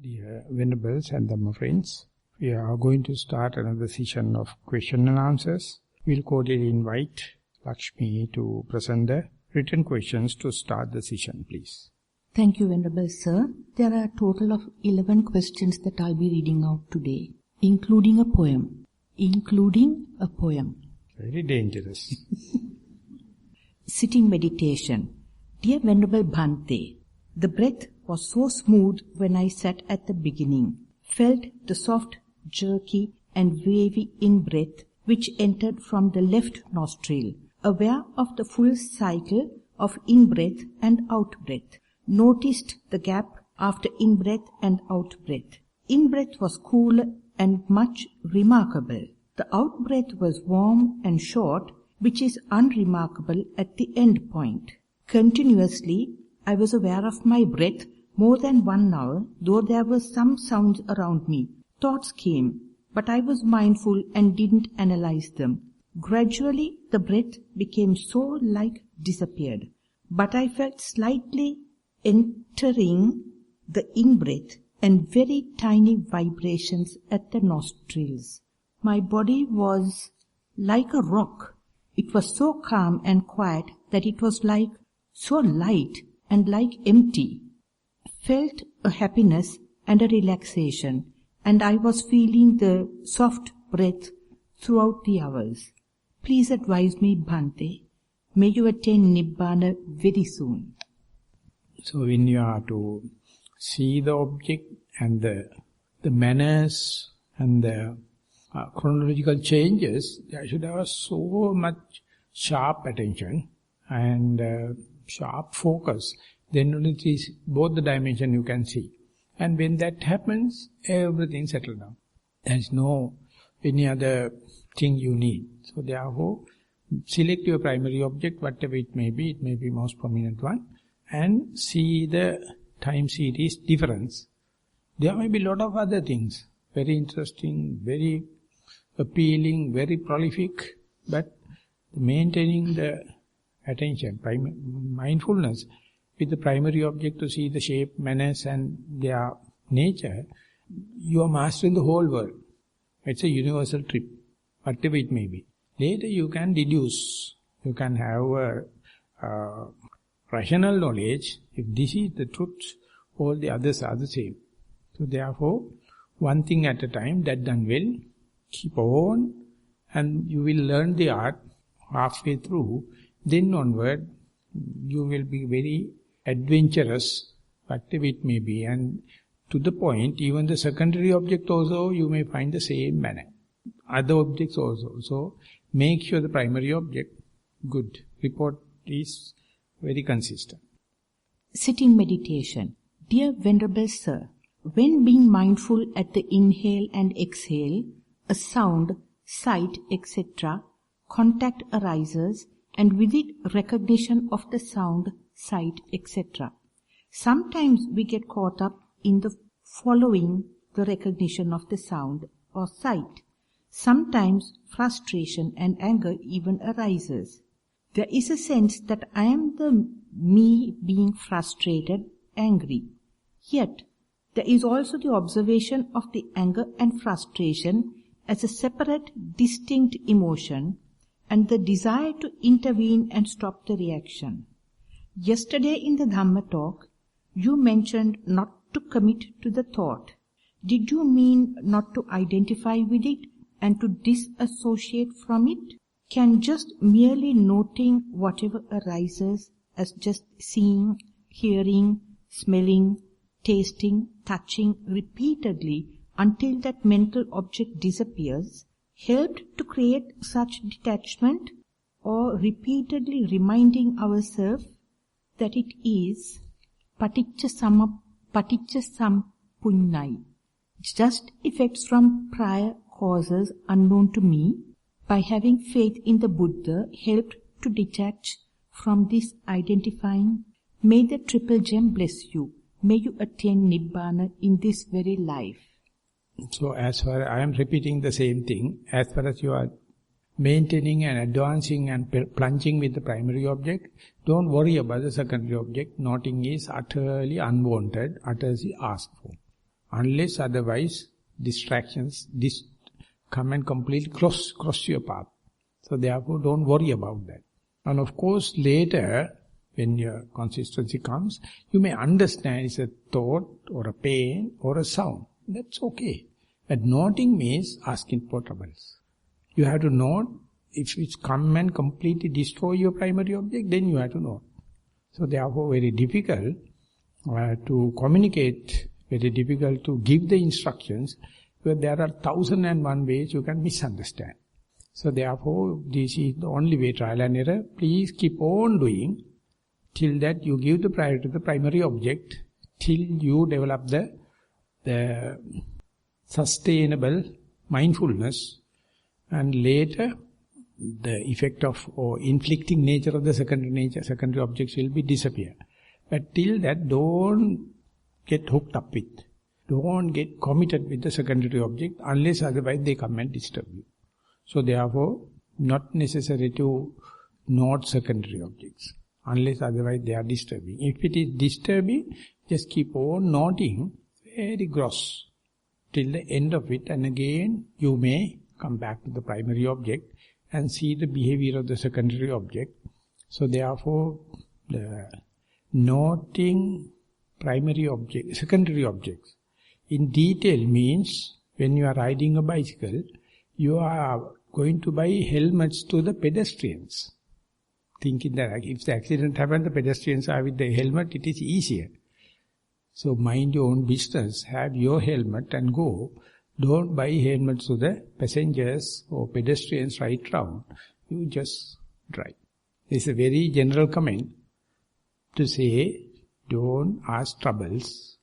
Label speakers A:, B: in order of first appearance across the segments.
A: Dear Venerables and Dhamma friends, we are going to start another session of question and answers. We'll cordially invite Lakshmi to present the written questions to start the session, please.
B: Thank you, Venerable Sir. There are a total of 11 questions that I'll be reading out today, including a poem.
A: Very dangerous.
B: Sitting meditation. Dear Venerable Bhante, the breath was so smooth when I sat at the beginning, felt the soft, jerky and wavy in-breath which entered from the left nostril, aware of the full cycle of in-breath and out-breath, noticed the gap after in-breath and out-breath. In-breath was cool and much remarkable. The out-breath was warm and short, which is unremarkable at the end point. Continuously, I was aware of my breath more than 1 hour, though there were some sounds around me. Thoughts came, but I was mindful and didn't analyze them. Gradually, the breath became so disappeared, but I felt slightly entering the in-breath and very tiny vibrations at the nostrils. My body was like a rock. It was so calm and quiet that it was so light and empty. Felt a happiness and a relaxation, and I was feeling the soft breath throughout the hours. Please advise me, Bhante. May you attain Nibbana very soon.
A: So when you are to see the object and the manners and the chronological changes, you should have so much sharp attention and sharp focus. Then only it is both the dimension you can see. And when that happens, everything settles down. There is no any other thing you need. So therefore, select your primary object, whatever it may be most prominent one, and see the time series difference. There may be a lot of other things, very interesting, very appealing, very prolific, but maintaining the attention, mindfulness, with the primary object to see the shape, manners and their nature, you are mastering the whole world. It's a universal trip, whatever it may be. Later you can deduce, you can have a rational knowledge. If this is the truth, all the others are the same. So therefore, one thing at a time, that done well, keep on, and you will learn the art halfway through. Then onward, you will be very adventurous, whatever it may be, and to the point, even the secondary object also, you may find the same manner. Other objects also. So, make sure the primary object, good. Report is very consistent.
B: Sitting meditation. Dear Venerable Sir, when being mindful at the inhale and exhale, a sound, sight, etc., contact arises, and with it recognition of the sound, sight, etc. Sometimes we get caught up in the following the recognition of the sound or sight. Sometimes frustration and anger even arises. There is a sense that I am the me being frustrated, angry. Yet, there is also the observation of the anger and frustration as a separate, distinct emotion, and the desire to intervene and stop the reaction. Yesterday in the Dhamma talk, you mentioned not to commit to the thought. Did you mean not to identify with it and to disassociate from it? Can just merely noting whatever arises as just seeing, hearing, smelling, tasting, touching repeatedly until that mental object disappears, helped to create such detachment, or repeatedly reminding ourselves that it is paticca sampunnai, just effects from prior causes unknown to me, by having faith in the Buddha, helped to detach from this identifying. May the triple gem bless you. May you attain Nibbana in this very life.
A: So as far I am repeating the same thing, as far as you are maintaining and advancing and plunging with the primary object, don't worry about the secondary object. Noting is utterly unwanted, utterly asked for. unless otherwise distractions come and completely cross your path. So therefore don't worry about that. And of course later, when your consistency comes, you may understand it's a thought or a pain or a sound. That's okay. But noting means asking for troubles. You have to note. If it's come and completely destroy your primary object, then you have to note. So therefore very difficult to communicate, very difficult to give the instructions, because there are 1,001 ways you can misunderstand. So therefore this is the only way, trial and error. Please keep on doing till that you give the priority to the primary object, till you develop the sustainable mindfulness, and later the effect of or inflicting nature of the secondary objects will be disappear. But till that, don't get hooked up with, don't get committed with the secondary object, unless otherwise they come and disturb you. So therefore, not necessary to note secondary objects, unless otherwise they are disturbing. If it is disturbing, just keep on noting very gross till the end of it, and again you may come back to the primary object and see the behavior of the secondary object. So therefore, the noting secondary objects in detail means when you are riding a bicycle, you are going to buy helmets to the pedestrians, thinking that if the accident happens, the pedestrians are with the helmet, it is easier. So mind your own business, have your helmet and go. Don't buy helmets to the passengers or pedestrians right round. You just drive. It's a very general comment to say, don't ask troubles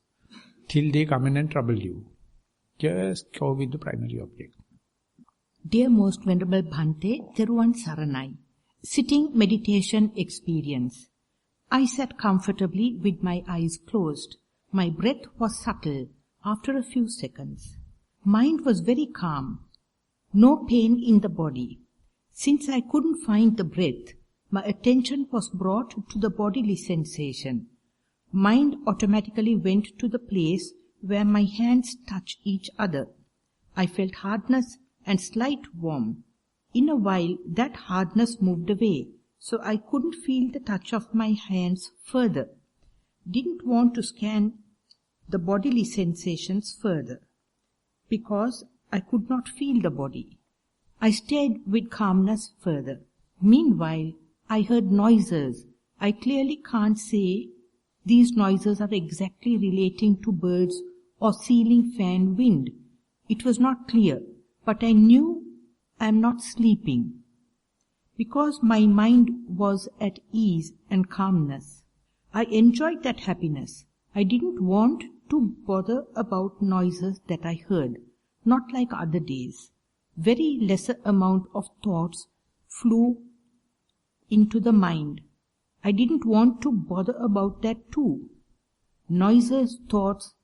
A: till they come in and trouble you. Just go with the primary object.
B: Dear Most Venerable Bhante, Theruvan Saranai, sitting meditation experience. I sat comfortably with my eyes closed. My breath was subtle after a few seconds. Mind was very calm. No pain in the body. Since I couldn't find the breath, my attention was brought to the bodily sensation. Mind automatically went to the place where my hands touch each other. I felt hardness and slight warmth. In a while, that hardness moved away, so I couldn't feel the touch of my hands further. Didn't want to scan the bodily sensations further, because I could not feel the body. I stayed with calmness further. Meanwhile, I heard noises. I clearly can't say these noises are exactly relating to birds or ceiling fan wind. It was not clear, but I knew I am not sleeping, because my mind was at ease and calmness. I enjoyed that happiness. I didn't want to bother about noises that I heard, not like other days. Very lesser amount of thoughts flew into the mind. I didn't want to bother about that too. Noises, thoughts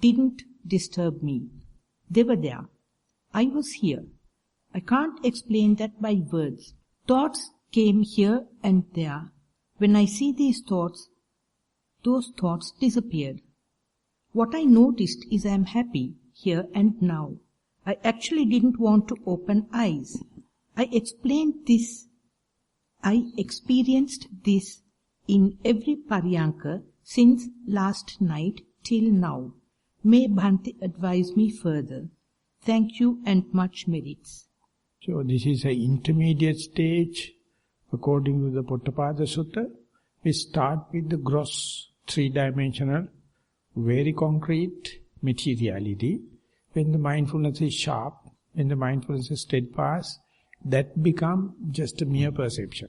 B: didn't disturb me. They were there. I was here. I can't explain that by words. Thoughts came here and there. When I see these thoughts, those thoughts disappeared. What I noticed is I am happy here and now. I actually didn't want to open eyes. I experienced this in every paryanka since last night till now. May Bhante advise me further. Thank you and much merits.
A: So this is an intermediate stage according to the Pottapada Sutta. We start with the gross, three-dimensional, very concrete materiality. When the mindfulness is sharp, when the mindfulness is steadfast, that become just a mere perception.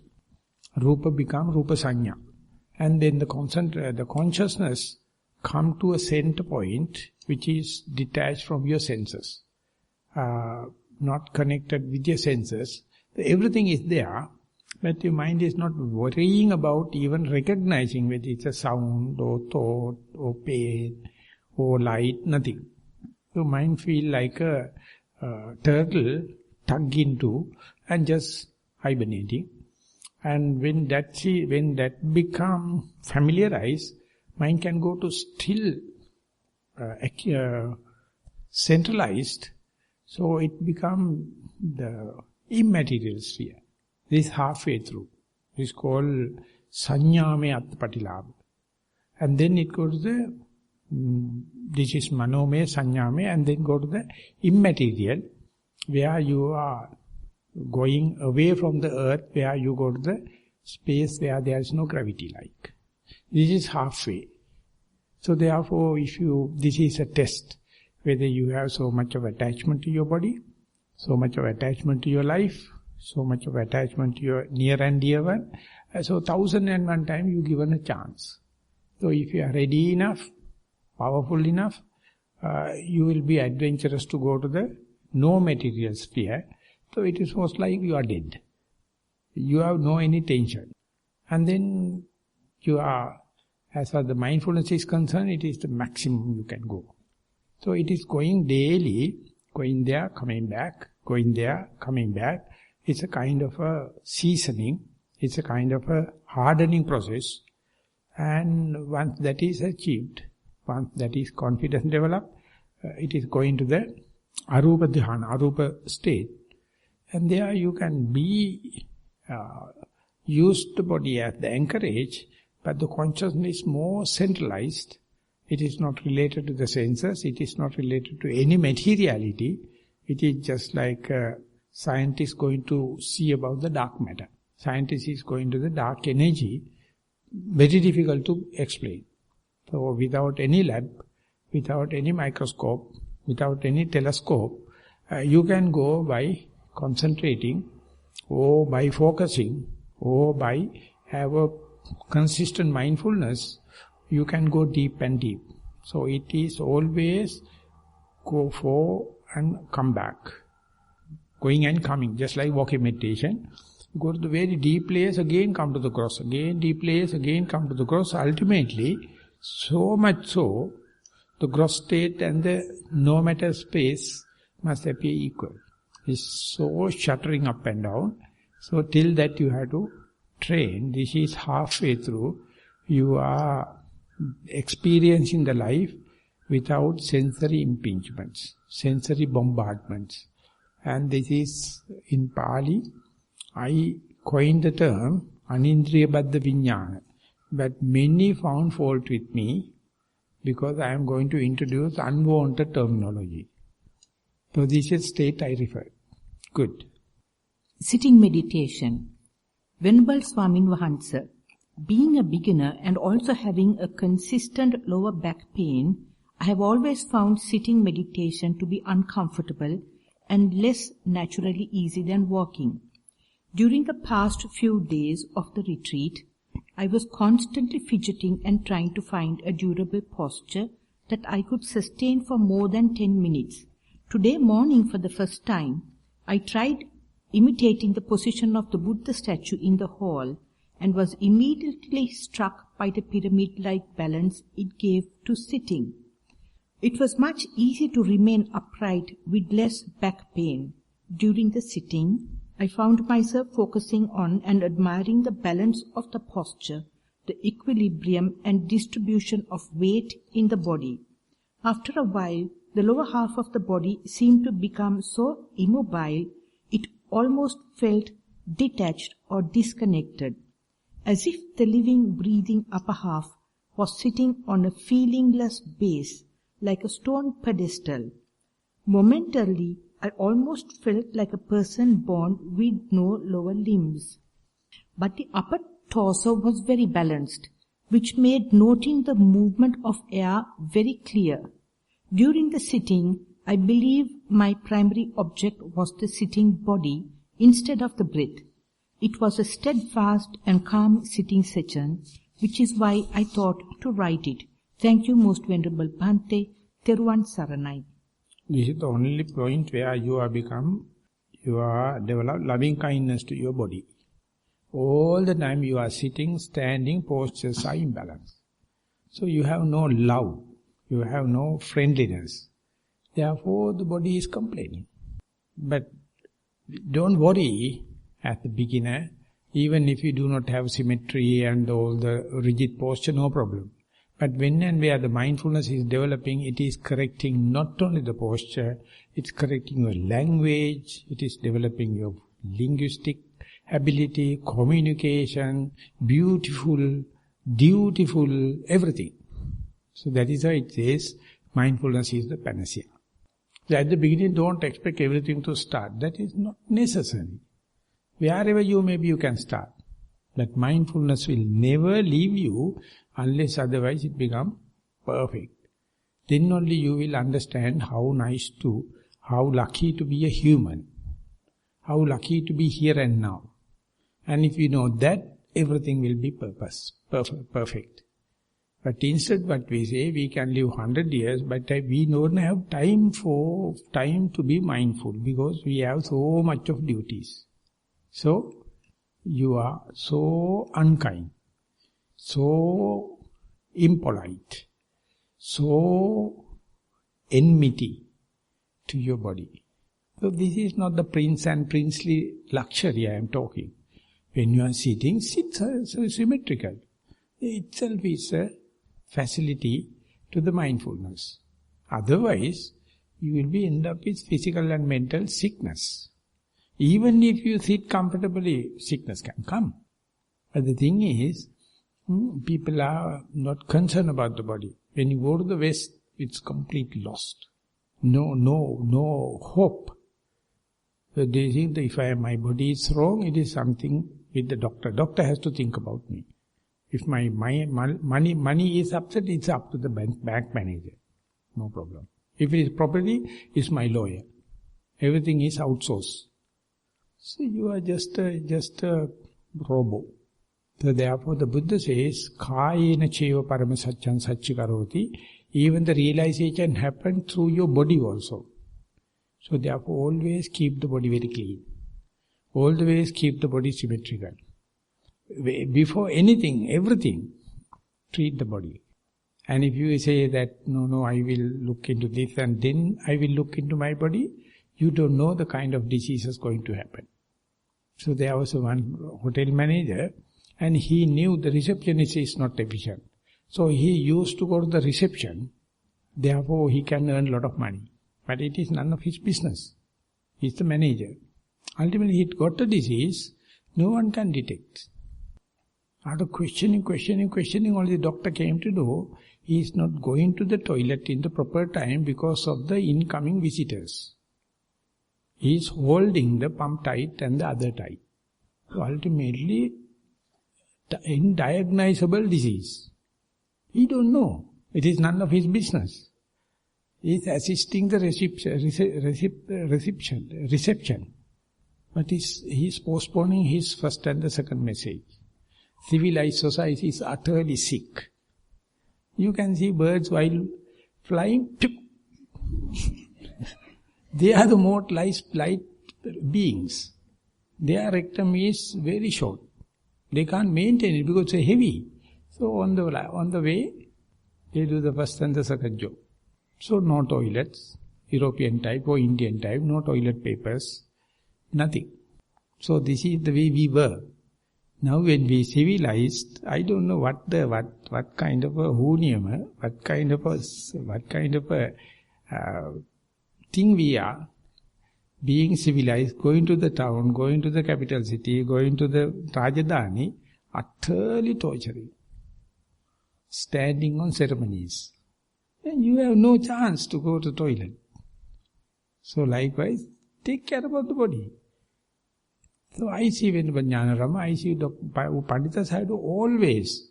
A: Rupa become Rupa Sanya. And then the consciousness come to a center point which is detached from your senses. Not connected with your senses. Everything is there, but your mind is not worrying about even recognizing whether it's a sound or thought or pain or light, nothing. Your mind feel like a turtle tugged into and just hibernating. And when that become familiarized, mind can go to still centralized, so it becomes the immaterial sphere. This halfway through. This is called Sanyame Atpatilabha. And then it goes to the, this is Manome, Sanyame, and then go to the immaterial, where you are going away from the earth, where you go to the space where there is no gravity like. This is halfway. So therefore, this is a test, whether you have so much of attachment to your body, so much of attachment to your life, so much of attachment to your near and dear one. So 1001 times you given a chance. So if you are ready enough, powerful enough, you will be adventurous to go to the no material sphere. So it is most like you are dead. You have no any tension. And then you are, as far as the mindfulness is concerned, it is the maximum you can go. So it is going daily, going there, coming back, going there, coming back. It's a kind of a seasoning. It's a kind of a hardening process. And once that is achieved, once that is confidence developed, it is going to the arupa dhyana, arupa state. And there you can use the body as the anchorage, but the consciousness is more centralized. It is not related to the senses, it is not related to any materiality. It is just like a scientist going to see about the dark matter. Scientist is going to the dark energy, very difficult to explain. So without any lab, without any microscope, without any telescope, you can go by concentrating, or by focusing, or by have a consistent mindfulness, you can go deep and deep. So it is always go for and come back. Going and coming, just like walking meditation. Go to the very deep place, again come to the cross, again deep place, again come to the cross. Ultimately, so much so, the gross state and the no matter space must appear equal. It's so shuttering up and down. So till that you have to train. This is halfway through. You are experiencing the life without sensory impingements, sensory bombardments. And this is in Pali, I coined the term anindriya baddha viññāna. But many found fault with me because I am going to introduce unwanted terminology. So this is state I refer. Good.
B: Sitting meditation. Venerable Swamin Vahansa, being a beginner and also having a consistent lower back pain, I have always found sitting meditation to be uncomfortable and less naturally easy than walking. During the past few days of the retreat, I was constantly fidgeting and trying to find a durable posture that I could sustain for more than 10 minutes. Today morning, for the first time, I tried imitating the position of the Buddha statue in the hall and was immediately struck by the pyramid-like balance it gave to sitting. It was much easier to remain upright with less back pain. During the sitting, I found myself focusing on and admiring the balance of the posture, the equilibrium and distribution of weight in the body. After a while, the lower half of the body seemed to become so immobile, it almost felt detached or disconnected, as if the living, breathing upper half was sitting on a feelingless base, like a stone pedestal. Momentarily, I almost felt like a person born with no lower limbs. But the upper torso was very balanced, which made noting the movement of air very clear. During the sitting, I believe my primary object was the sitting body instead of the breath. It was a steadfast and calm sitting session, which is why I thought to write it. Thank you, Most Venerable Bhante. Theruvan Saranai.
A: This is the only point where you are develop loving kindness to your body. All the time you are sitting, standing, postures are imbalanced. So you have no love, you have no friendliness. Therefore the body is complaining. But don't worry as the beginner, even if you do not have symmetry and all the rigid posture, no problem. But when and where the mindfulness is developing, it is correcting not only the posture, it's correcting your language, it is developing your linguistic ability, communication, beautiful, dutiful, everything. So that is why it says mindfulness is the panacea. So at the beginning, don't expect everything to start. That is not necessary. Wherever you may be, you can start. But mindfulness will never leave you unless otherwise it becomes perfect. Then only you will understand how lucky to be a human. How lucky to be here and now. And if you know that, everything will be perfect. But instead what we say, we can live 100 years, but we don't have time to be mindful because we have so much of duties. So, you are so unkind, so impolite, so enmity to your body. So this is not the prince and princely luxury I am talking. When you are sitting, sit symmetrical. Itself is a facility to the mindfulness. Otherwise, you will be end up with physical and mental sickness. Even if you sit comfortably, sickness can come. But the thing is, people are not concerned about the body. When you go to the West, it's completely lost. No hope. So they think that if my body is wrong, it is something with the doctor. Doctor has to think about me. If my money is upset, it's up to the bank manager. No problem. If it is property, it's my lawyer. Everything is outsourced. So you are just a robo. So therefore the Buddha says, Kayena cheva parama satchan satchikaroti. Even the realization happened through your body also. So therefore always keep the body very clean. Always keep the body symmetrical. Before anything, everything, treat the body. And if you say that, no, I will look into this and then I will look into my body, you don't know the kind of diseases going to happen. So there was one hotel manager and he knew the receptionist is not efficient. So he used to go to the reception, therefore he can earn a lot of money. But it is none of his business. He is the manager. Ultimately he got a disease, no one can detect. After questioning, only the doctor came to know he is not going to the toilet in the proper time because of the incoming visitors. He is holding the pump tight and the other tight. So ultimately, indiagnosable disease. He don't know. It is none of his business. He is assisting the reception. But he is postponing his first and the second message. Civilized society is utterly sick. You can see birds while flying. They are the more light beings. Their rectum is very short. They can't maintain it because it's heavy. So on the way, they do the first and the second job. So no toilets, European type or Indian type, no toilet papers, nothing. So this is the way we were. Now when we civilized, I don't know what kind of a huniyama, what kind of a thing we are, being civilized, going to the town, going to the capital city, going to the Rajadhani, utterly torturing. Standing on ceremonies. And you have no chance to go to the toilet. So likewise, take care about the body. So I see when Jnanarama, I see the Panditas have to always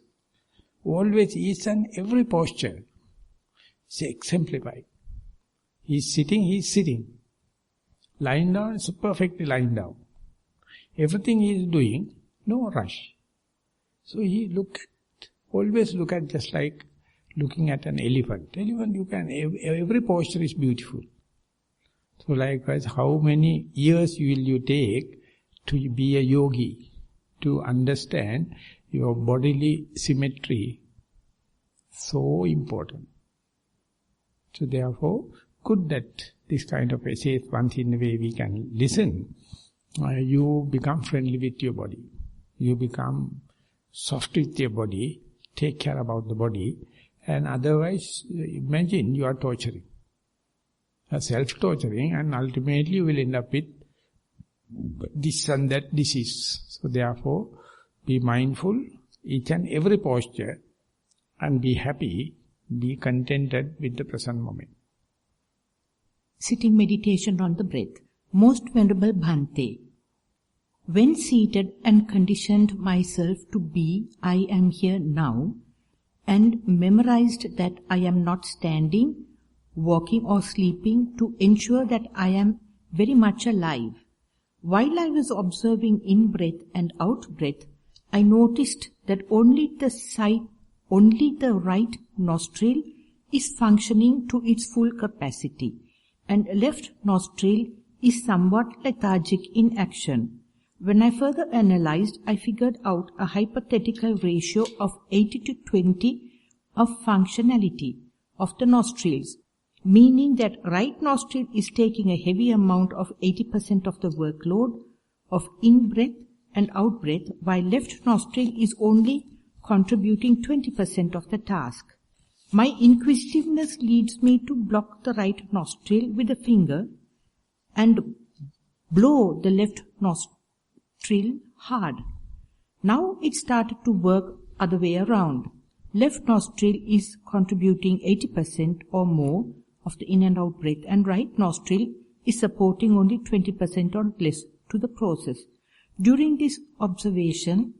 A: each and every posture is exemplified. He is sitting. Lying down, is perfectly lying down. Everything he is doing, no rush. So he always look at just like looking at an elephant. Every posture is beautiful. So likewise, how many years will you take to be a yogi, to understand your bodily symmetry? So important. So therefore, good that this kind of essays, once in a way we can listen, you become friendly with your body. You become soft with your body, take care about the body, And otherwise, imagine you are torturing. Self-torturing, and ultimately you will end up with this and that disease. So therefore, be mindful each and every posture and be happy, be contented with the present moment.
B: Sitting meditation on the breath. Most Venerable Bhante, when seated and conditioned myself to be, I am here now, and memorized that I am not standing, walking or sleeping to ensure that I am very much alive. While I was observing in-breath and out-breath, I noticed that only the right nostril is functioning to its full capacity, and left nostril is somewhat lethargic in action. When I further analyzed, I figured out a hypothetical ratio of 80 to 20 of functionality of the nostrils, meaning that right nostril is taking a heavy amount of 80% of the workload of in-breath and out-breath, while left nostril is only contributing 20% of the task. My inquisitiveness leads me to block the right nostril with a finger and blow the left nostril hard. Now it started to work other way around. Left nostril is contributing 80% or more of the in and out breath, and right nostril is supporting only 20% or less to the process. During this observation,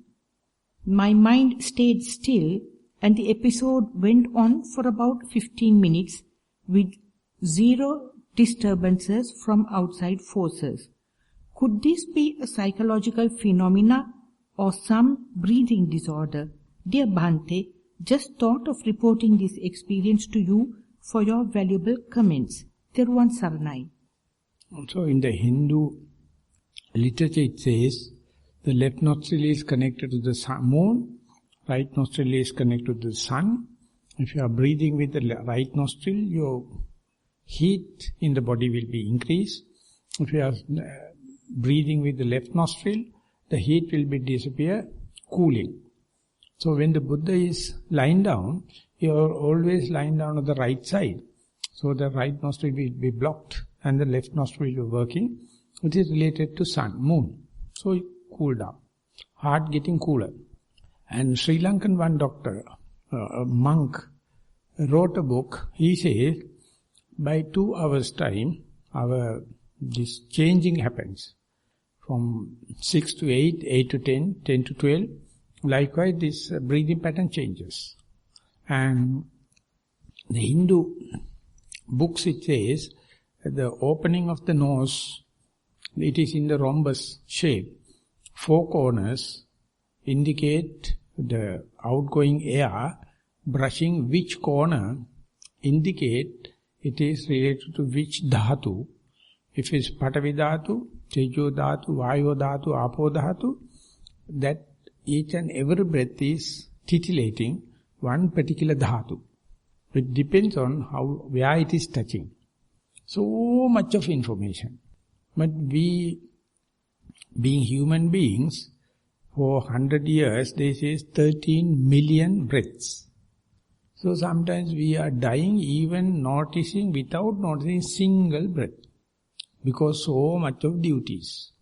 B: my mind stayed still, and the episode went on for about 15 minutes with zero disturbances from outside forces. Could this be a psychological phenomena or some breathing disorder? Dear Bhante, just thought of reporting this experience to you for your valuable comments. Theruvan Saranai.
A: Also in the Hindu literature it says, the left nostril is connected to the moon, right nostril is connected to the sun. If you are breathing with the right nostril, your heat in the body will be increased. If you are breathing with the left nostril, the heat will be disappear, cooling. So when the Buddha is lying down, you are always lying down on the right side. So the right nostril will be blocked and the left nostril will be working. It is related to sun, moon. So you cool down. Heart getting cooler. And Sri Lankan one doctor, a monk, wrote a book. He says, by 2 hours time, this changing happens. From 6 to 8, 8 to 10, 10 to 12. Likewise, this breathing pattern changes. And the Hindu books it says, the opening of the nose, it is in the rhombus shape. 4 corners indicate the outgoing air, brushing which corner indicate it is related to which dhatu. If it's Patavi dhatu, Tejo dhatu, Vayu dhatu, Apo dhatu, that each and every breath is titillating one particular dhatu. It depends on where it is touching. So much of information. But we, being human beings, for 100 years, they say 13 million breaths. So sometimes we are dying even noticing, without noticing single breath. Because so much of duties.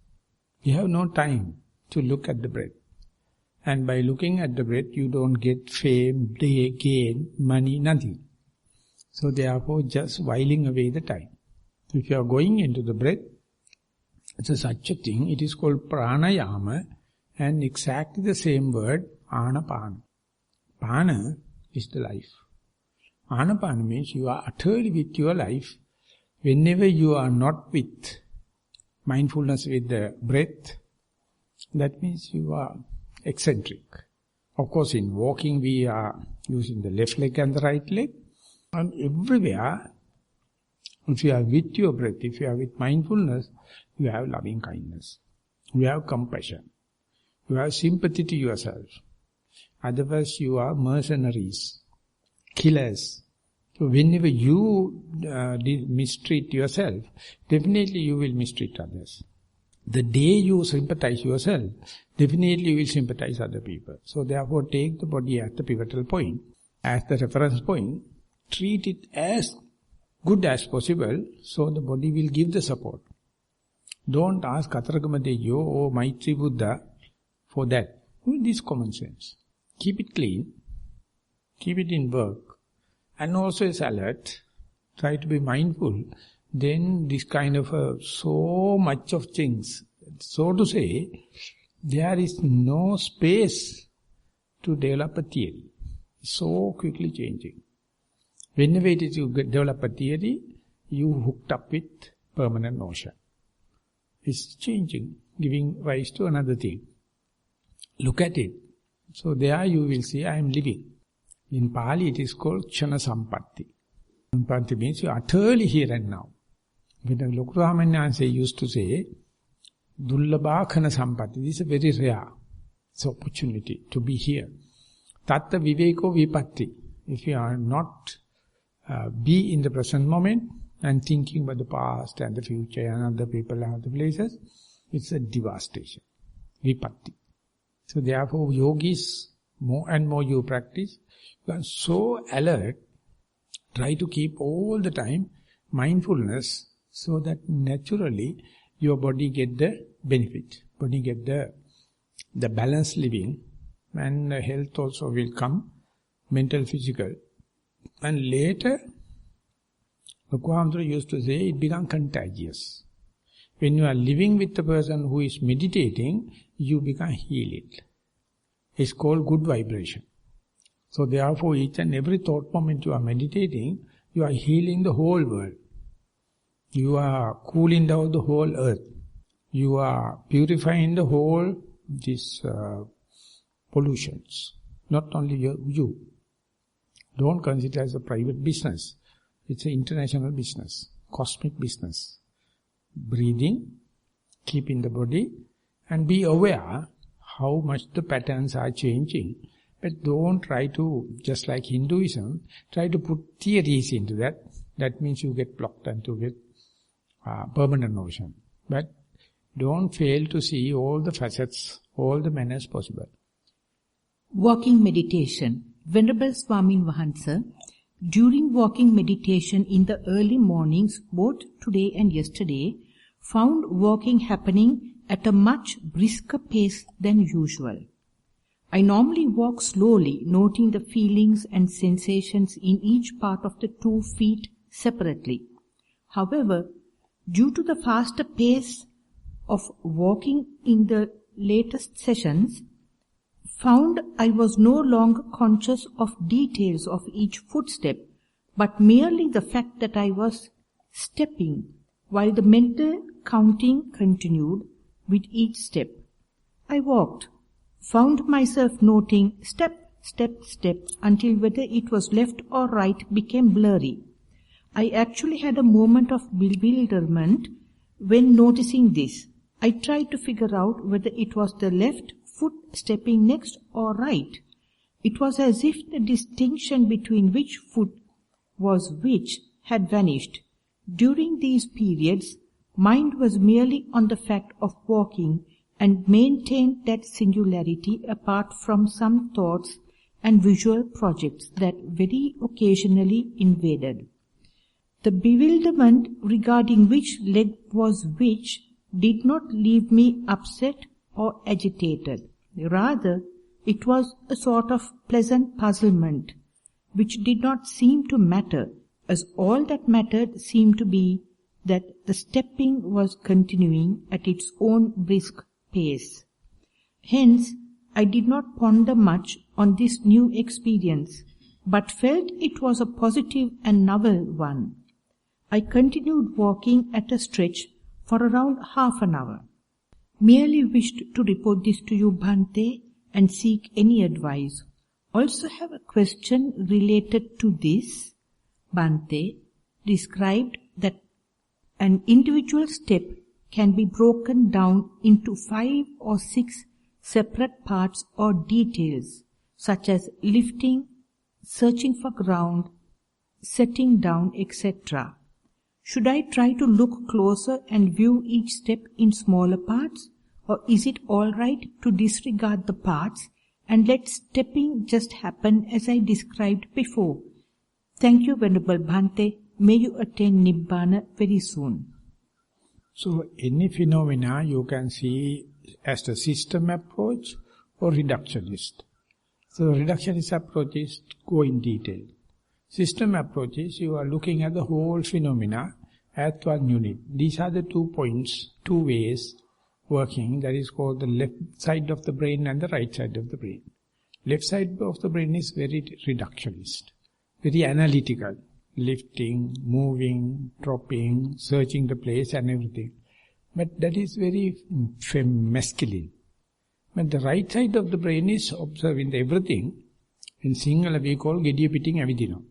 A: We have no time to look at the breath. And by looking at the breath, you don't get fame, gain, money, nothing. So therefore, just whiling away the time. If you are going into the breath, it's such a thing, it is called pranayama, and exactly the same word, anapana. Pana is the life. Anapana means you are utterly with your life. Whenever you are not with mindfulness with the breath, that means you are eccentric. Of course, in walking we are using the left leg and the right leg. And everywhere, if you are with your breath, if you are with mindfulness, you have loving kindness. You have compassion. You have sympathy to yourself. Otherwise you are mercenaries, killers. So whenever you mistreat yourself, definitely you will mistreat others. The day you sympathize yourself, definitely you will sympathize other people. So therefore take the body at the pivotal point as the reference point, treat it as good as possible, so the body will give the support. Don't ask Kataragama Deyo or Maitri Buddha for that. This common sense. Keep it clean, keep it in work, and also is alert, try to be mindful. Then this kind of so much of things, so to say, there is no space to develop a theory. So quickly changing. Whenever it is you develop a theory, you hooked up with permanent notion. It's changing, giving rise to another thing. Look at it. So there you will see, I am living. In Pali it is called Chana Sampatti. Sampatti means you are utterly here and now. When Lokuramanya used to say, Dullabha Khana Sampatti, this is a very rare opportunity to be here. Tatta Viveko Vipatti. If you are not be in the present moment and thinking about the past and the future and other people and other places, it's a devastation. Vipatti. So therefore yogis, more and more you practice, you are so alert, try to keep all the time mindfulness so that naturally your body get the benefit, body get the balanced living, and health also will come, mental, physical. And later, Bhagwan used to say, it becomes contagious. When you are living with the person who is meditating, you become healed. It's called good vibration. So therefore, each and every thought moment you are meditating, you are healing the whole world. You are cooling down the whole earth. You are purifying the whole these pollutions. Not only you. Don't consider it as a private business. It's an international business, cosmic business. Breathing, keep in the body, and be aware how much the patterns are changing. But don't try to, just like Hinduism, try to put theories into that. That means you get blocked and to get permanent notion. But don't fail to see all the facets, all the manners possible.
B: Walking meditation. Venerable Swamin Vahansa, during walking meditation in the early mornings, both today and yesterday, found walking happening at a much brisker pace than usual. I normally walk slowly, noting the feelings and sensations in each part of the 2 feet separately. However, due to the faster pace of walking in the latest sessions, found I was no longer conscious of details of each footstep, but merely the fact that I was stepping, while the mental counting continued with each step. I walked, found myself noting step, step, step, until whether it was left or right became blurry. I actually had a moment of bewilderment when noticing this. I tried to figure out whether it was the left foot stepping next or right. It was as if the distinction between which foot was which had vanished. During these periods, mind was merely on the fact of walking and maintained that singularity apart from some thoughts and visual projects that very occasionally invaded. The bewilderment regarding which leg was which did not leave me upset or agitated. Rather, it was a sort of pleasant puzzlement, which did not seem to matter, as all that mattered seemed to be that the stepping was continuing at its own brisk pace. Hence, I did not ponder much on this new experience, but felt it was a positive and novel one. I continued walking at a stretch for around half an hour. Merely wished to report this to you, Bhante, and seek any advice. Also have a question related to this. Bhante described that an individual step can be broken down into 5 or 6 separate parts or details, such as lifting, searching for ground, setting down, etc. Should I try to look closer and view each step in smaller parts, or is it all right to disregard the parts and let stepping just happen as I described before. Thank you, Venerable Bhante. May you attain Nibbana very soon.
A: So any phenomena you can see as the system approach or reductionist. So reductionist approach is go in detail. System approach is you are looking at the whole phenomena as one unit. These are the 2 points, 2 ways working. That is called the left side of the brain and the right side of the brain. Left side of the brain is very reductionist, very analytical. Lifting, moving, dropping, searching the place and everything. But that is very masculine. But the right side of the brain is observing everything. In Sinhala we call gediya pitting avidina.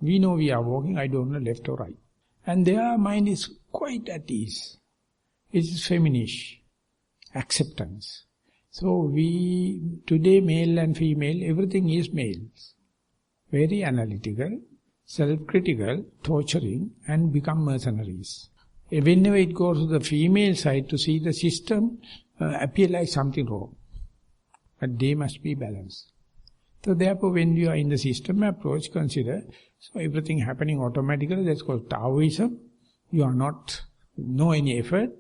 A: We know we are walking, I don't know left or right. And their mind is quite at ease. It is feminish. Acceptance. So today male and female, everything is males. Very analytical, self-critical, torturing, and become mercenaries. Whenever it goes to the female side to see the system, appear like something wrong. But they must be balanced. So therefore when you are in the system approach, consider, so everything happening automatically, that's called Taoism. You are not, no any effort,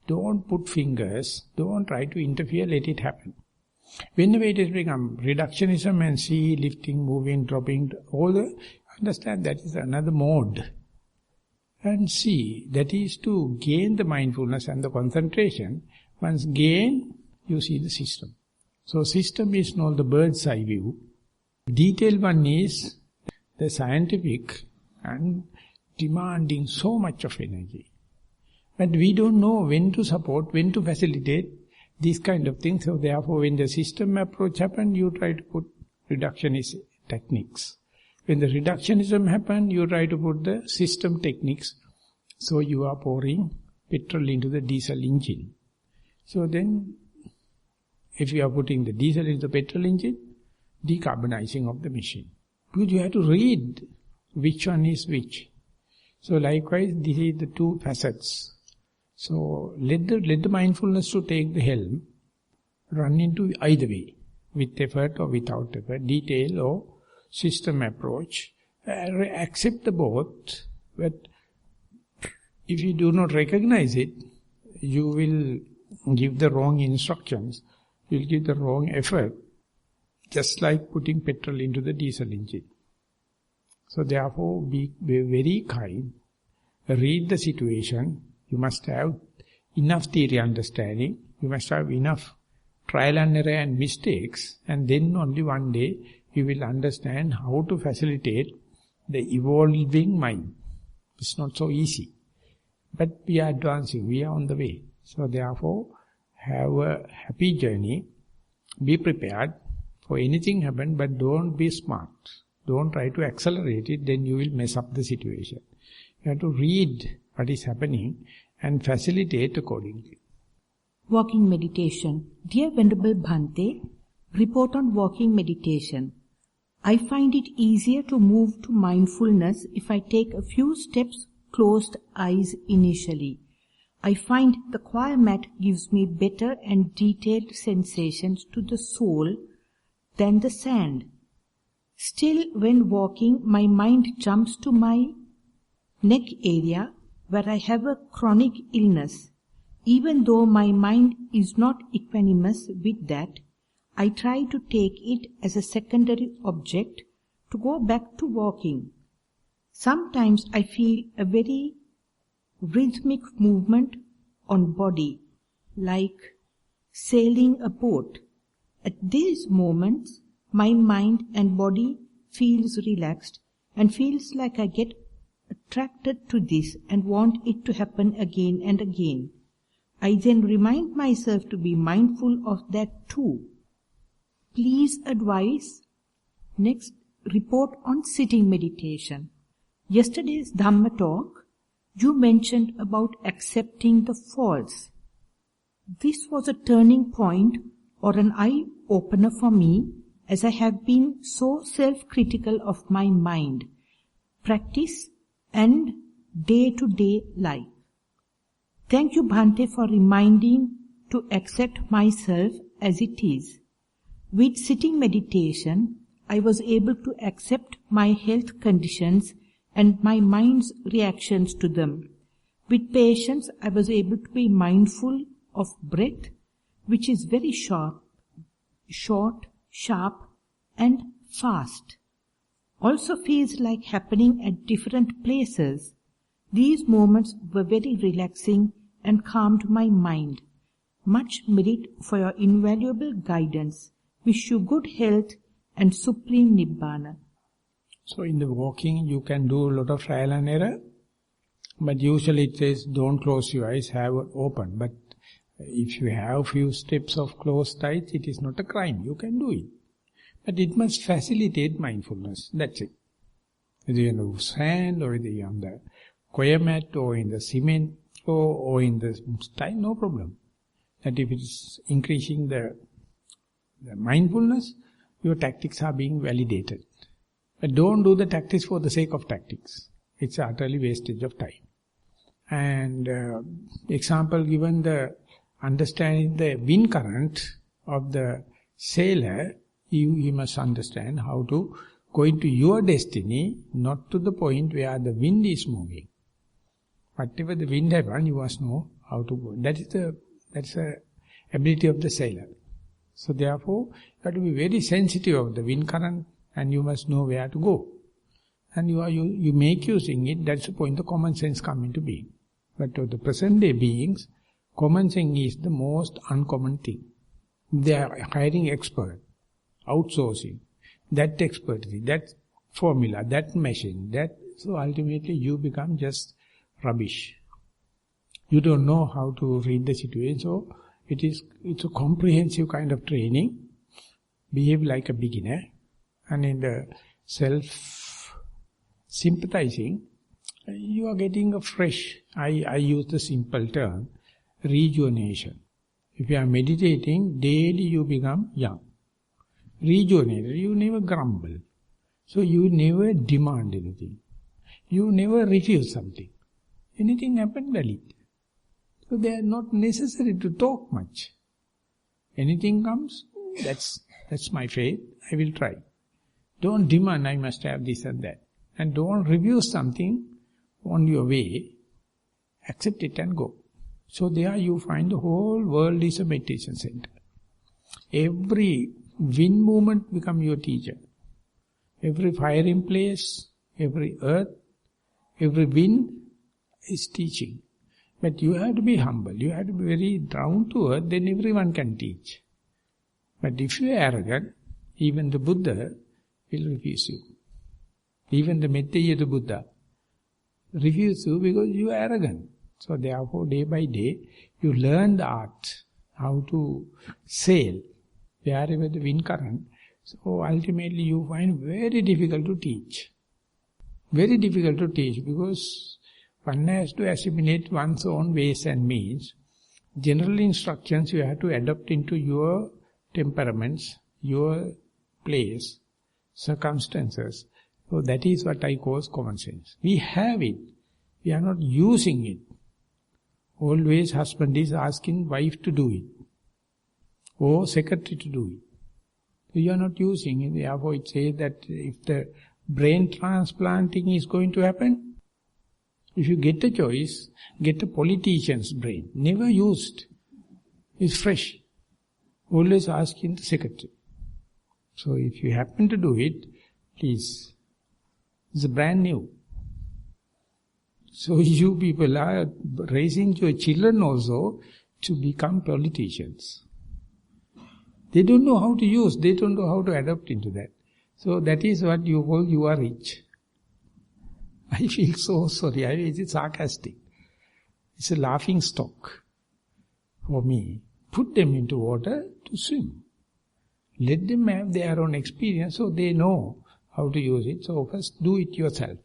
A: don't put fingers, don't try to interfere, let it happen. Whenever it has become reductionism and see lifting, moving, dropping, all the, understand that is another mode. And see, that is to gain the mindfulness and the concentration. Once gain, you see the system. So system is not the bird's eye view. Detailed one is the scientific and demanding so much of energy. But we don't know when to support, when to facilitate these kind of things. So therefore when the system approach happens, you try to put reductionist techniques. When the reductionism happens, you try to put the system techniques. So you are pouring petrol into the diesel engine. So then, if you are putting the diesel into the petrol engine, decarbonizing of the machine. Because you have to read which one is which. So likewise, this is the 2 facets. So let the mindfulness to take the helm, run into either way, with effort or without effort, detail or system approach. Accept the both, but if you do not recognize it, you will give the wrong instructions, you will give the wrong effort, just like putting petrol into the diesel engine. So therefore, be very kind, read the situation, you must have enough theory understanding, you must have enough trial and error and mistakes, and then only one day you will understand how to facilitate the evolving mind. It's not so easy. But we are advancing, we are on the way. So therefore, have a happy journey, be prepared for anything happen, but don't be smart. Don't try to accelerate it, then you will mess up the situation. You have to read what is happening and facilitate accordingly.
B: Walking meditation. Dear Venerable Bhante, report on walking meditation. I find it easier to move to mindfulness if I take a few steps closed eyes initially. I find the choir mat gives me better and detailed sensations to the soul than the sand. Still, when walking, my mind jumps to my neck area where I have a chronic illness. Even though my mind is not equanimous with that, I try to take it as a secondary object to go back to walking. Sometimes I feel a very rhythmic movement on body, like sailing a boat. At these moments, my mind and body feels relaxed and feels like I get attracted to this and want it to happen again and again. I then remind myself to be mindful of that too. Please advise. Next, report on sitting meditation. Yesterday's Dhamma talk, you mentioned about accepting the false. This was a turning point or an eye-opener for me, as I have been so self-critical of my mind, practice and day-to-day life. Thank you, Bhante, for reminding to accept myself as it is. With sitting meditation, I was able to accept my health conditions and my mind's reactions to them. With patience, I was able to be mindful of breath, which is very short, sharp, and fast. Also feels like happening at different places. These moments were very relaxing and calmed my mind. Much merit for your invaluable guidance. Wish you good health and supreme Nibbana.
A: So in the walking you can do a lot of trial and error, but usually it says don't close your eyes, have it open. But if you have few steps of closed eyes, it is not a crime, you can do it. But it must facilitate mindfulness, that's it. Whether you're on the sand, or whether you're on the choir mat, or in the cement floor, or in the style, no problem. That if it is increasing the mindfulness, your tactics are being validated. But don't do the tactics for the sake of tactics. It's utterly wastage of time. And example given, the understanding the wind current of the sailor, you must understand how to go into your destiny, not to the point where the wind is moving. Whatever the wind happens, you must know how to go. That's the ability of the sailor. So therefore, you have to be very sensitive of the wind current, and you must know where to go. And you make using it, that's the point the common sense come into being. But to the present day beings, common sense is the most uncommon thing. They are hiring expert, outsourcing, that expertise, that formula, that machine, so ultimately you become just rubbish. You don't know how to read the situation, so it's a comprehensive kind of training. Behave like a beginner, and in the self-sympathizing, you are getting a fresh, I use the simple term, rejuvenation. If you are meditating, daily you become young. Rejuvenated, you never grumble. So you never demand anything. You never refuse something. Anything happen, valid. So they are not necessary to talk much. Anything comes, that's my faith, I will try. Don't demand, I must have this and that. And don't refuse something on your way. Accept it and go. So there you find the whole world is a meditation center. Every wind movement become your teacher. Every fire in place, every earth, every wind is teaching. But you have to be humble, you have to be very down to earth, then everyone can teach. But if you are arrogant, even the Buddha will refuse you. Even the Metteyya the Buddha refuse you because you are arrogant. So therefore, day by day, you learn the art, how to sail wherever the wind current. So ultimately you find very difficult to teach. Very difficult to teach because one has to assimilate one's own ways and means. General instructions you have to adopt into your temperaments, your place, circumstances. So that is what I call common sense. We have it. We are not using it. Always husband is asking wife to do it. Or secretary to do it. So you are not using it. Therefore it says that if the brain transplanting is going to happen, if you get a choice, get a politician's brain. Never used. It's fresh. Always asking the secretary. So if you happen to do it, please. It's brand new. So you people are raising your children also to become politicians. They don't know how to use, they don't know how to adapt into that. So that is what you call you are rich. I feel so sorry, it's sarcastic. It's a laughing stock for me. Put them into water to swim. Let them have their own experience so they know how to use it. So first do it yourself.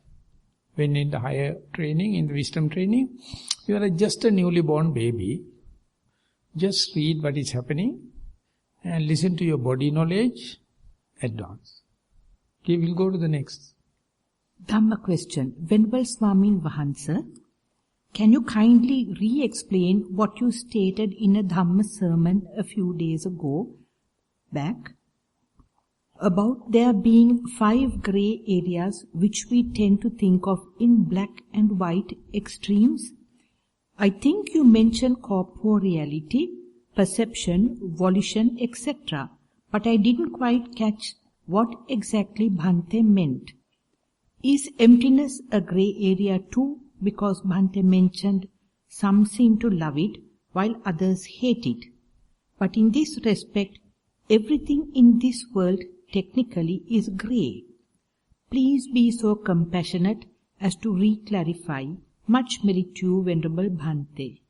A: When in the higher training, in the wisdom training, you are just a newly born baby. Just read what is happening and listen to your body knowledge, advance. Okay, we'll go to the next.
B: Dhamma question. Venerable Swamin Vahansa, can you kindly re-explain what you stated in a Dhamma sermon a few days back, about there being 5 grey areas which we tend to think of in black and white extremes. I think you mentioned corporeality, perception, volition, etc. But I didn't quite catch what exactly Bhante meant. Is emptiness a grey area too? Because Bhante mentioned some seem to love it while others hate it. But in this respect, everything in this world technically is grey. Please be so compassionate as to re-clarify. Much merit to you, Venerable Bhante.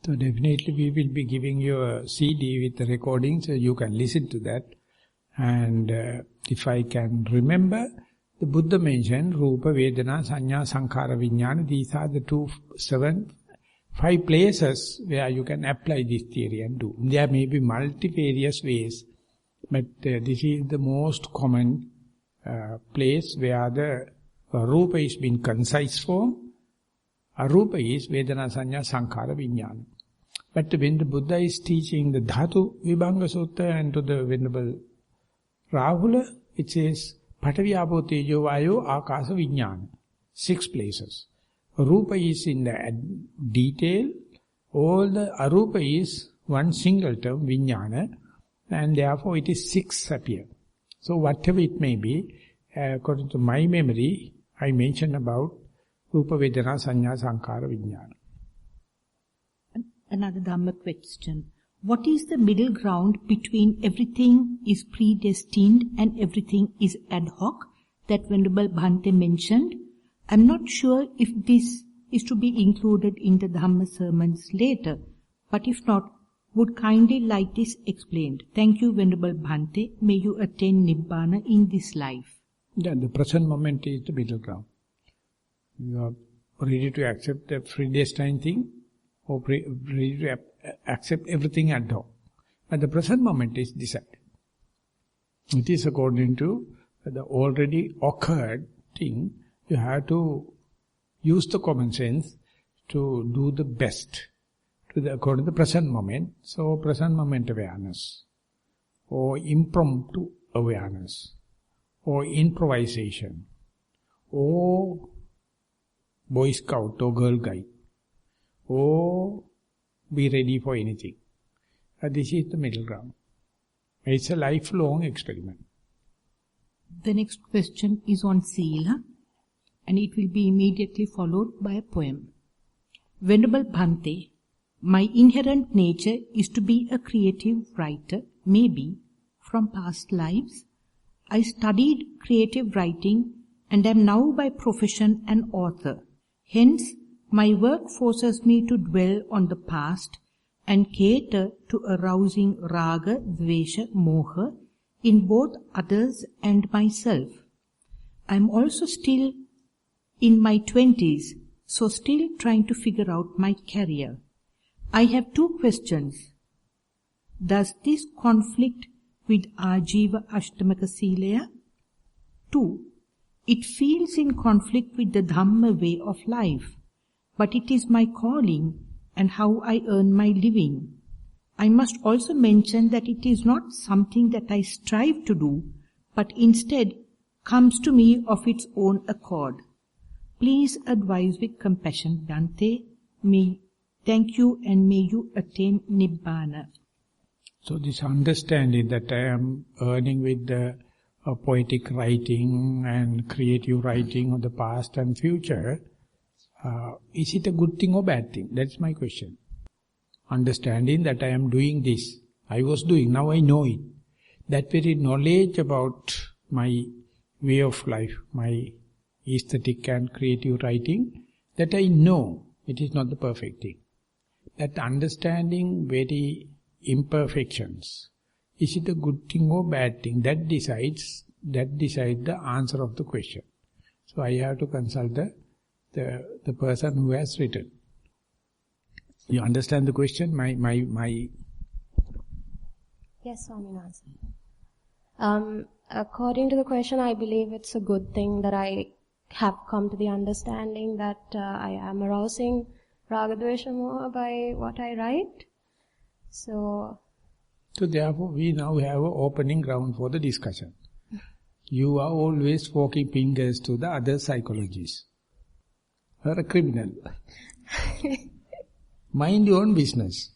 A: So definitely we will be giving you a CD with the recording, so you can listen to that. And if I can remember, the Buddha mentioned Rupa, Vedana, Sanya, Sankhara, Vijnana. These are the 5 places where you can apply this theory and do. There may be multifarious ways, but this is the most common place where the Rupa is in concise form. Arupa is Vedana, Sanya, Sankhara, Vijnana. But when the Buddha is teaching the Dhatu Vibhanga Sutta and to the Venerable Rahula, it says Patavi Apo Tejo Vayo Akasa Vijnana. 6 places. Rupa is in the detail. All the Arupa is one single term, Vijnana, and therefore it is 6 appear. So whatever it may be, according to my memory, I mentioned about Rupa, Vedana, Sanya, Sankhara, Vijnana.
B: Another Dhamma question. What is the middle ground between everything is predestined and everything is ad hoc that Venerable Bhante mentioned? I am not sure if this is to be included in the Dhamma sermons later, but if not, would kindly like this explained. Thank you, Venerable Bhante. May you attain Nibbana in this life.
A: Yeah, the present moment is the middle ground. You are ready to accept the predestined thing or ready to accept everything ad hoc. But the present moment is decided. It is according to the already occurred thing. You have to use the common sense to do the best according to the present moment. So present moment awareness, or impromptu awareness, or improvisation, or Boy Scout or Girl Guide, or be ready for anything. This is the middle ground. It's a lifelong experiment.
B: The next question is on Sila, and it will be immediately followed by a poem. Venerable Bhante, my inherent nature is to be a creative writer, maybe from past lives. I studied creative writing and am now by profession an author. Hence, my work forces me to dwell on the past and cater to arousing raga, dvesha, moha in both others and myself. I am also still in my 20s, so still trying to figure out my career. I have 2 questions. Does this conflict with Ajiva Ashtamaka Silaya? 2. It feels in conflict with the Dhamma way of life, but it is my calling and how I earn my living. I must also mention that it is not something that I strive to do, but instead comes to me of its own accord. Please advise with compassion, Bhante. Thank you and may you attain Nibbana.
A: So this understanding that I am earning with the poetic writing and creative writing of the past and future, is it a good thing or bad thing? That's my question. Understanding that I am doing this, I was doing, now I know it. That very knowledge about my way of life, my aesthetic and creative writing, that I know it is not the perfect thing. That understanding very imperfections, is it a good thing or bad thing? That decides the answer of the question. So I have to consult the person who has written. You understand the question?
C: Yes, Swaminathan. According to the question, I believe it's a good thing that I have come to the understanding that I am arousing ragadvesha moha by what I write. So
A: therefore we now have an opening ground for the discussion. You are always poking fingers to the other psychologists. You are a criminal. Mind your own business.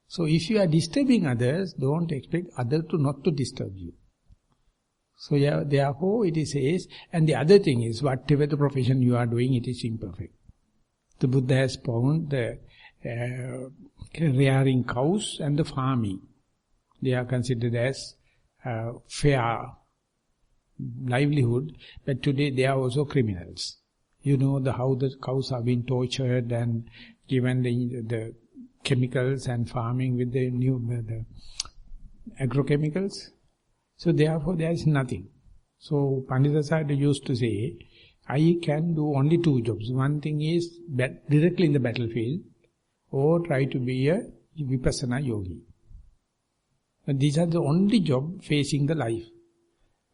A: So if you are disturbing others, don't expect others to not to disturb you. So yeah, therefore it says, and the other thing is, whatever the profession you are doing, it is imperfect. The Buddha has found the rearing cows and the farming. They are considered as fair livelihood, but today they are also criminals. You know how the cows are being tortured and given the chemicals and farming with the the agrochemicals. So therefore there is nothing. So Pandita Sayadaw used to say, I can do only two jobs. One thing is directly in the battlefield, or try to be a Vipassana yogi. But these are the only job facing the life.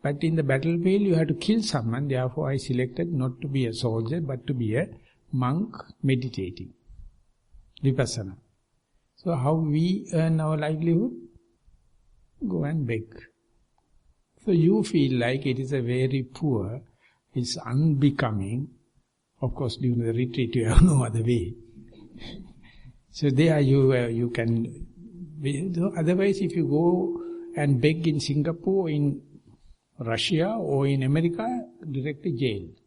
A: But in the battlefield you have to kill someone, therefore I selected not to be a soldier but to be a monk meditating. Vipassana. So how we earn our livelihood? Go and beg. So you feel like it is a very poor, it's unbecoming. Of course during the retreat you have no other way. So there you can, otherwise if you go and beg in Singapore, in Russia or in America, directly jailed.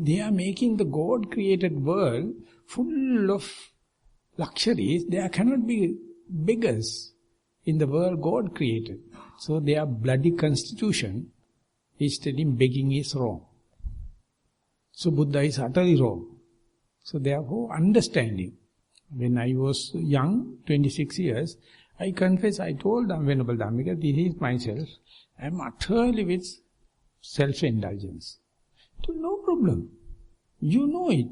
A: They are making the God-created world full of luxuries. There cannot be beggars in the world God created. So their bloody constitution is telling begging is wrong. So Buddha is utterly wrong. So therefore understanding. When I was young, 26 years, I confess, I told Venerable Dhammika, this is myself. I am utterly with self-indulgence. So no problem. You know it.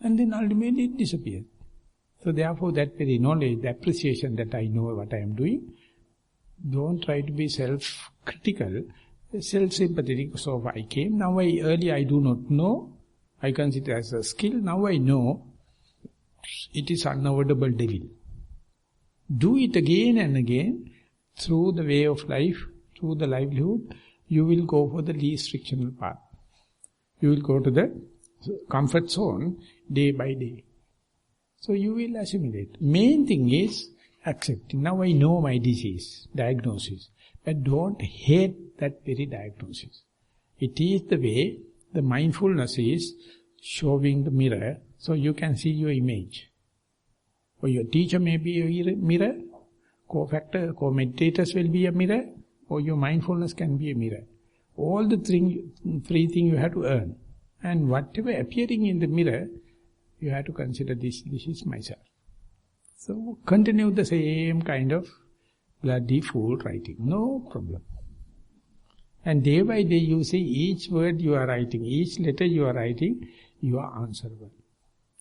A: And then ultimately it disappears. So therefore that very knowledge, the appreciation that I know what I am doing, don't try to be self-critical, self-sympathetic. So I came, now earlier I do not know, I consider as a skill, now I know, it is unavoidable devil. Do it again and again, through the way of life, through the livelihood, you will go for the least frictional path. You will go to the comfort zone day by day. So you will assimilate. Main thing is accepting. Now I know my disease, diagnosis. But don't hate that very diagnosis. It is the way the mindfulness is showing the mirror, so you can see your image. Or your teacher may be a mirror, co-meditators will be a mirror, or your mindfulness can be a mirror. All the three things you have to earn. And whatever appearing in the mirror, you have to consider this is myself. So continue the same kind of bloody fool writing, no problem. And day by day you see each word you are writing, each letter you are writing, you are answerable.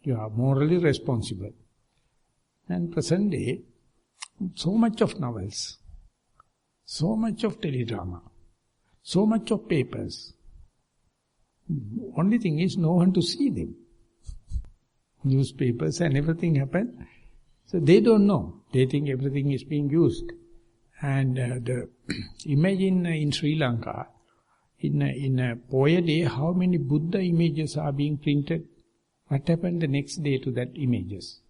A: You are morally responsible. And present day, so much of novels, so much of teledrama, so much of papers. Only thing is no one to see them. Newspapers and everything happen. So they don't know. They think everything is being used. And imagine in Sri Lanka, in a Poya day, how many Buddha images are being printed? What happened the next day to that images?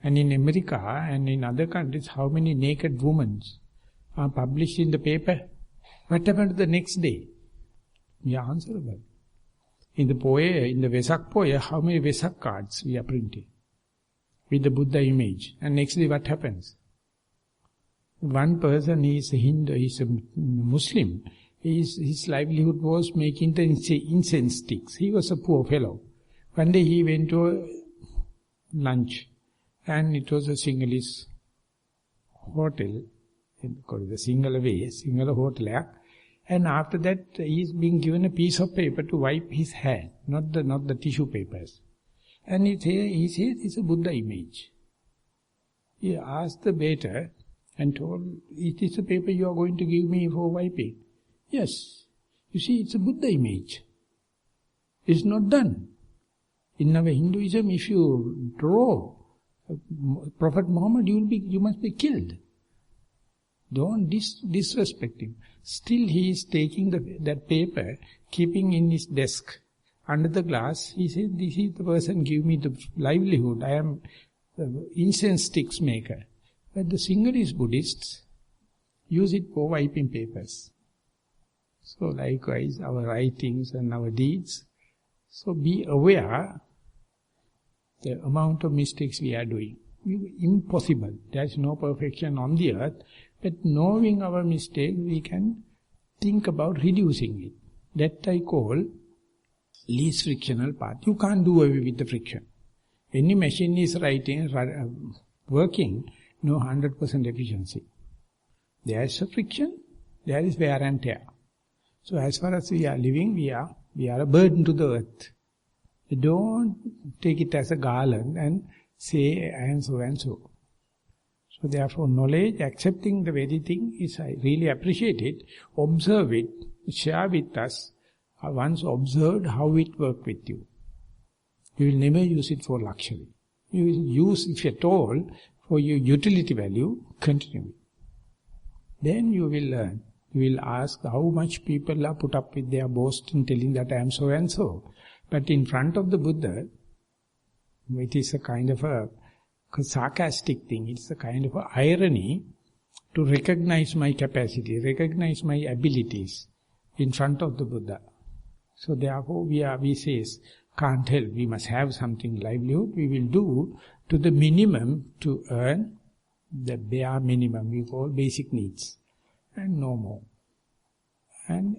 A: And in America and in other countries, how many naked women are published in the paper? What happened the next day? We are answerable. In the Poya, in the Vesak Poya, how many Vesak cards we are printing with the Buddha image? And next day what happens? One person, he is a Hindu, he is a Muslim. His livelihood was making the incense sticks. He was a poor fellow. One day he went to a lunch. And it was a Sinhalese hotel, called the Sinhala Way, Sinhala Hotel. And after that, he is being given a piece of paper to wipe his hand, not the tissue papers. And he said, it's a Buddha image. He asked the waiter and told, it is a paper you are going to give me for wiping. Yes. You see, it's a Buddha image. It's not done. In our Hinduism, if you draw Prophet Muhammad, you must be killed. Don't disrespect him. Still he is taking that paper, keeping in his desk, under the glass. He said, this is the person give me the livelihood. I am incense sticks maker. But the Sinhalese Buddhists use it for wiping papers. So likewise, our writings and our deeds. So be aware the amount of mistakes we are doing. Impossible. There is no perfection on the earth. But knowing our mistake, we can think about reducing it. That I call least frictional path. You can't do away with the friction. Any machine is working, no 100% efficiency. There is a friction, there is wear and tear. So as far as we are living, we are a burden to the earth. Don't take it as a garland and say, I am so and so. So therefore knowledge, accepting the very thing is, I really appreciate it. Observe it, share with us. Once observed how it works with you. You will never use it for luxury. You will use, if at all, for your utility value, continue. Then you will learn. You will ask how much people are put up with their boasting, telling that I am so and so. But in front of the Buddha, it is a kind of a sarcastic thing. It's a kind of a irony to recognize my capacity, recognize my abilities in front of the Buddha. So therefore we say, can't help, we must have something livelihood. We will do to the minimum to earn the bare minimum we call basic needs. And no more. And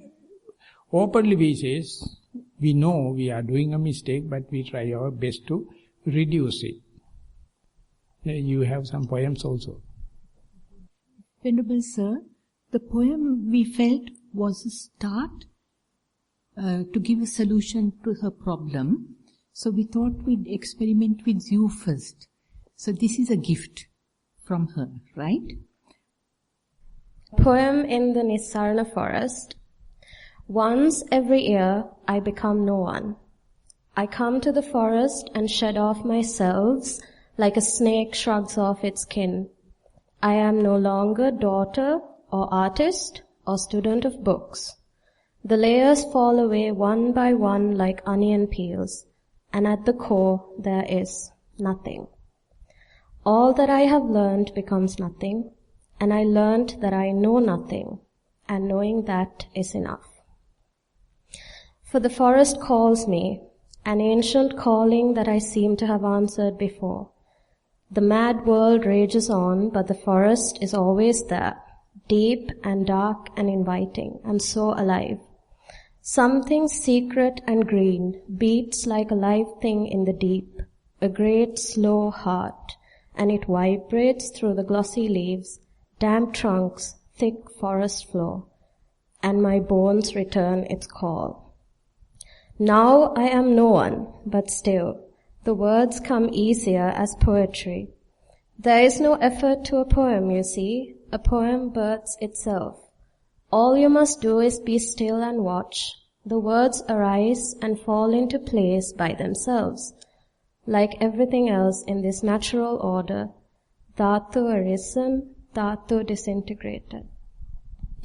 A: openly we say, we know we are doing a mistake, but we try our best to reduce it. You have some poems also.
B: Venerable Sir, the poem we felt was a start to give a solution to her problem. So we thought we'd experiment with you first. So this is a gift from her, right?
C: Poem in the Nissarana forest. Once every year I become no one. I come to the forest and shed off my selves like a snake shrugs off its skin. I am no longer daughter or artist or student of books. The layers fall away one by one like onion peels, and at the core there is nothing. All that I have learned becomes nothing, and I learned that I know nothing, and knowing that is enough. For the forest calls me, an ancient calling that I seem to have answered before. The mad world rages on, but the forest is always there, deep and dark and inviting, and so alive. Something secret and green beats like a live thing in the deep, a great slow heart, and it vibrates through the glossy leaves, damp trunks, thick forest floor, and my bones return its call. Now I am no one, but still, the words come easier as poetry. There is no effort to a poem, you see. A poem births itself. All you must do is be still and watch. The words arise and fall into place by themselves. Like everything else in this natural order, dhatu arisen, dhatu disintegrated.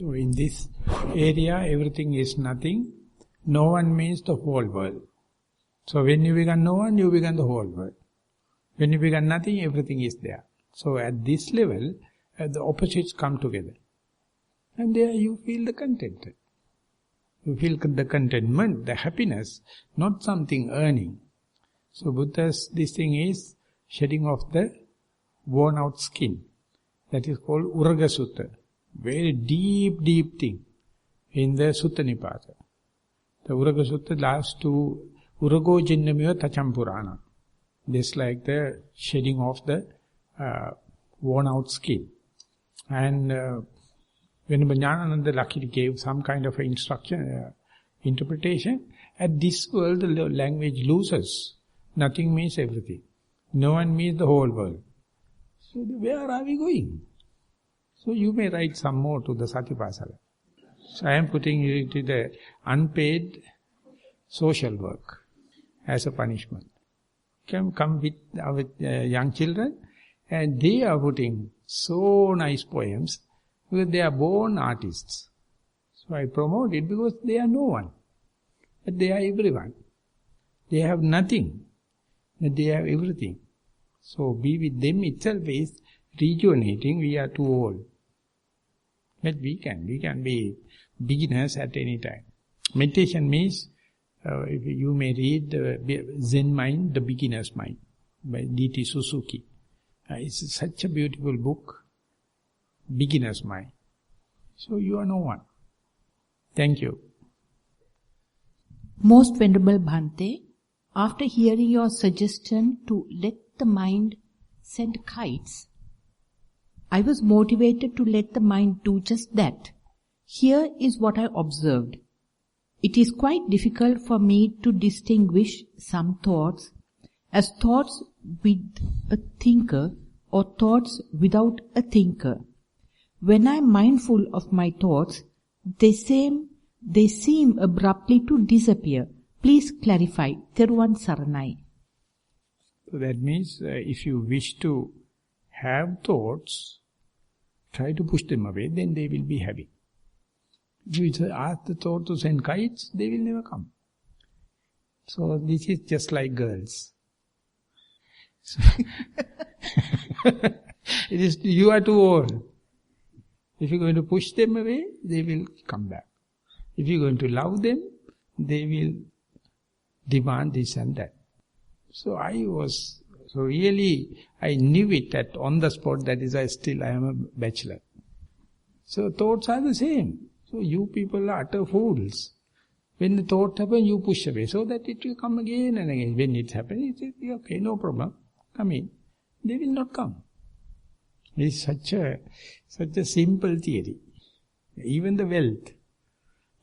A: So in this area, everything is nothing. No one means the whole world. So when you become no one, you become the whole world. When you become nothing, everything is there. So at this level, the opposites come together. And there you feel the content. You feel the contentment, the happiness, not something earning. So Buddha's, this thing is shedding off the worn out skin. That is called Uraga Sutta. Very deep, deep thing in the Sutta Nipata. The Uraga Sutta lasts to Urago Jinnamiyo Tachampurana. This like the shedding off the worn out skin. And when Jnanananda luckily gave some kind of instruction, interpretation, at this world the language loses. Nothing means everything. No one means the whole world. So where are we going? So you may write some more to the Satipasala. So I am putting you to the unpaid social work as a punishment. Come with our young children, and they are putting so nice poems. Because they are born artists. So I promote it because they are no one. But they are everyone. They have nothing. But they have everything. So be with them itself is rejuvenating. We are too old. But we can be beginners at any time. Meditation means, you may read Zen Mind, The Beginner's Mind by D.T. Suzuki. It's such a beautiful book, Beginner's Mind. So you are no one. Thank you.
B: Most Venerable Bhante, after hearing your suggestion to let the mind send kites, I was motivated to let the mind do just that. Here is what I observed. It is quite difficult for me to distinguish some thoughts as thoughts with a thinker or thoughts without a thinker. When I am mindful of my thoughts, they seem abruptly to disappear. Please clarify. Theruvan Saranai.
A: So that means if you wish to have thoughts, try to push them away, then they will be heavy. If you ask the thought to send kites, they will never come. So this is just like girls. So it is, you are too old. If you are going to push them away, they will come back. If you are going to love them, they will demand this and that. So I knew it at on the spot, that is I am a bachelor. So thoughts are the same. So you people are utter fools. When the thought happens, you push away so that it will come again and again. When it happens, it is okay, no problem, come in. They will not come. It is such a simple theory. Even the wealth,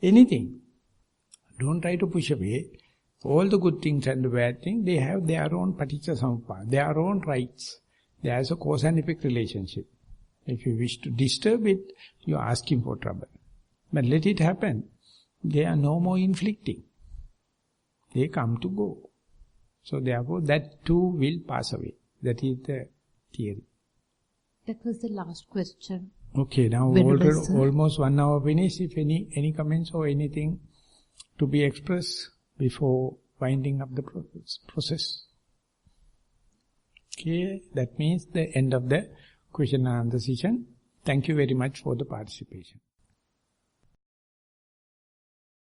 A: anything, don't try to push away. All the good things and the bad things, they have their own paticca samuppada, their own rights. There is a cause and effect relationship. If you wish to disturb it, you are asking for trouble. But let it happen. They are no more inflicting. They come to go. So therefore that too will pass away. That is the theory.
B: That was the last question.
A: Okay, now almost 1 hour finished. If any comments or anything to be expressed before winding up the process. Okay, that means the end of the question and answer session. Thank you very much for the participation.